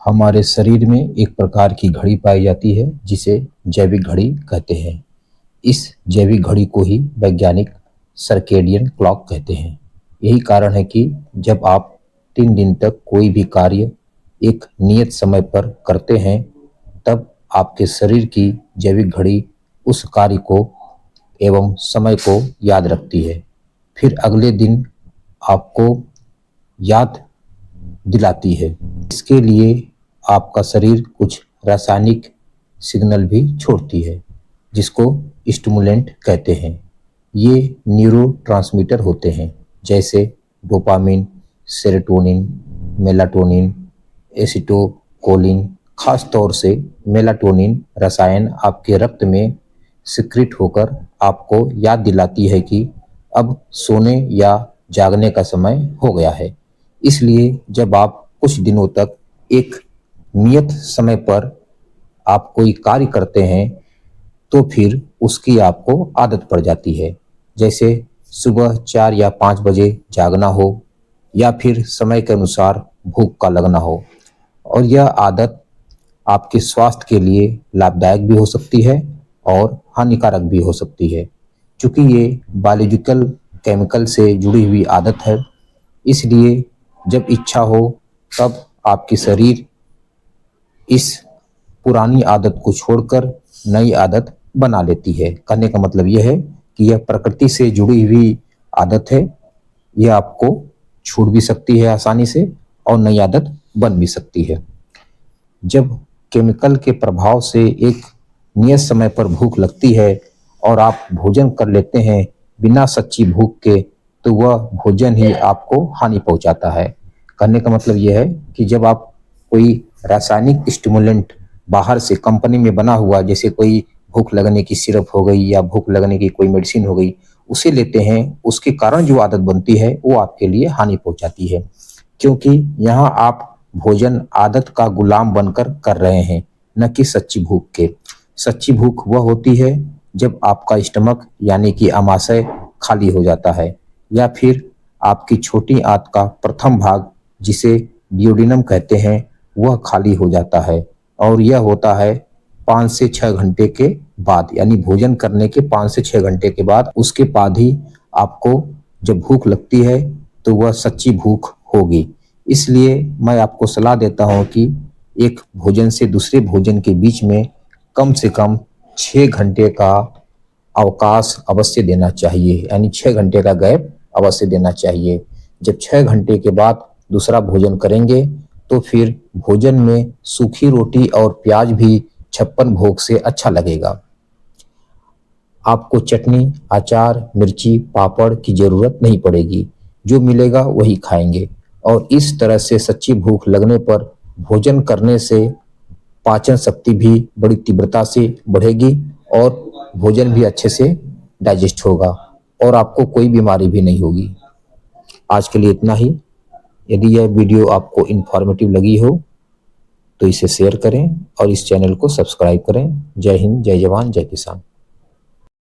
हमारे शरीर में एक प्रकार की घड़ी पाई जाती है जिसे जैविक घड़ी कहते हैं। इस जैविक घड़ी को ही वैज्ञानिक सर्केडियन क्लॉक कहते हैं। यही कारण है कि जब आप 3 दिन तक कोई भी कार्य एक नियत समय पर करते हैं, तब आपके शरीर की जैविक घड़ी उस कार्य को एवं समय को याद रखती है। फिर अगले दिन आपको याद दिलाती है। इसके लिए आपका शरीर कुछ रासायनिक सिग्नल भी छोड़ती है, जिसको स्टिमुलेंट कहते हैं। ये न्यूरोट्रांसमीटर होते हैं, जैसे डोपामिन, सेरोटोनिन, मेलाटोनिन, एसिटोकोलिन। खास तौर से मेलाटोनिन रसायन आपके रक्त में सिक्रिट होकर आपको याद दिलाती है कि अब सोने या जागने का समय हो गया है। इसलिए जब आप कुछ दिनों तक एक नियत समय पर आप कोई कार्य करते हैं, तो फिर उसकी आपको आदत पड़ जाती है। जैसे सुबह 4 या 5 बजे जागना हो, या फिर समय के अनुसार भूख का लगना हो। और यह आदत आपके स्वास्थ्य के लिए लाभदायक भी हो सकती है और हानिकारक भी हो सकती है। चूँकि ये बायोलॉजिकल केमिकल से जुड़ी हुई आदत है, इसलिए जब इच्छा हो तब आपकी शरीर इस पुरानी आदत को छोड़कर नई आदत बना लेती है। कहने का मतलब यह है कि यह प्रकृति से जुड़ी हुई आदत है। यह आपको छूट भी सकती है आसानी से और नई आदत बन भी सकती है। जब केमिकल के प्रभाव से एक नियत समय पर भूख लगती है और आप भोजन कर लेते हैं बिना सच्ची भूख के, तो वह भोजन ही आपको हानि पहुंचाता है। कहने का मतलब यह है कि जब आप कोई रासायनिक स्टिमुलेंट बाहर से कंपनी में बना हुआ, जैसे कोई भूख लगने की सिरप हो गई या भूख लगने की कोई मेडिसिन हो गई, उसे लेते हैं, उसके कारण जो आदत बनती है वो आपके लिए हानि पहुंचाती है। क्योंकि यहाँ आप भोजन आदत का गुलाम बनकर कर रहे हैं, न कि सच्ची भूख के। सच्ची भूख वह होती है जब आपका स्टमक यानी कि आमाशय खाली हो जाता है, या फिर आपकी छोटी आंत का प्रथम भाग, जिसे डियोडिनम कहते हैं, वह खाली हो जाता है। और यह होता है 5 से 6 घंटे के बाद, यानी भोजन करने के 5 से 6 घंटे के बाद। उसके बाद ही आपको जब भूख लगती है तो वह सच्ची भूख होगी। इसलिए मैं आपको सलाह देता हूँ कि एक भोजन से दूसरे भोजन के बीच में कम से कम 6 घंटे का अवकाश अवश्य देना चाहिए, यानी 6 घंटे का गैप अवश्य देना चाहिए। जब 6 घंटे के बाद दूसरा भोजन करेंगे, तो फिर भोजन में सूखी रोटी और प्याज भी 56 भोग से अच्छा लगेगा। आपको चटनी, अचार, मिर्ची, पापड़ की जरूरत नहीं पड़ेगी। जो मिलेगा वही खाएंगे। और इस तरह से सच्ची भूख लगने पर भोजन करने से पाचन शक्ति भी बड़ी तीव्रता से बढ़ेगी और भोजन भी अच्छे से डाइजेस्ट होगा और आपको कोई बीमारी भी नहीं होगी। आज के लिए इतना ही। यदि यह वीडियो आपको इन्फॉर्मेटिव लगी हो तो इसे शेयर करें और इस चैनल को सब्सक्राइब करें। जय हिंद, जय जवान, जय किसान।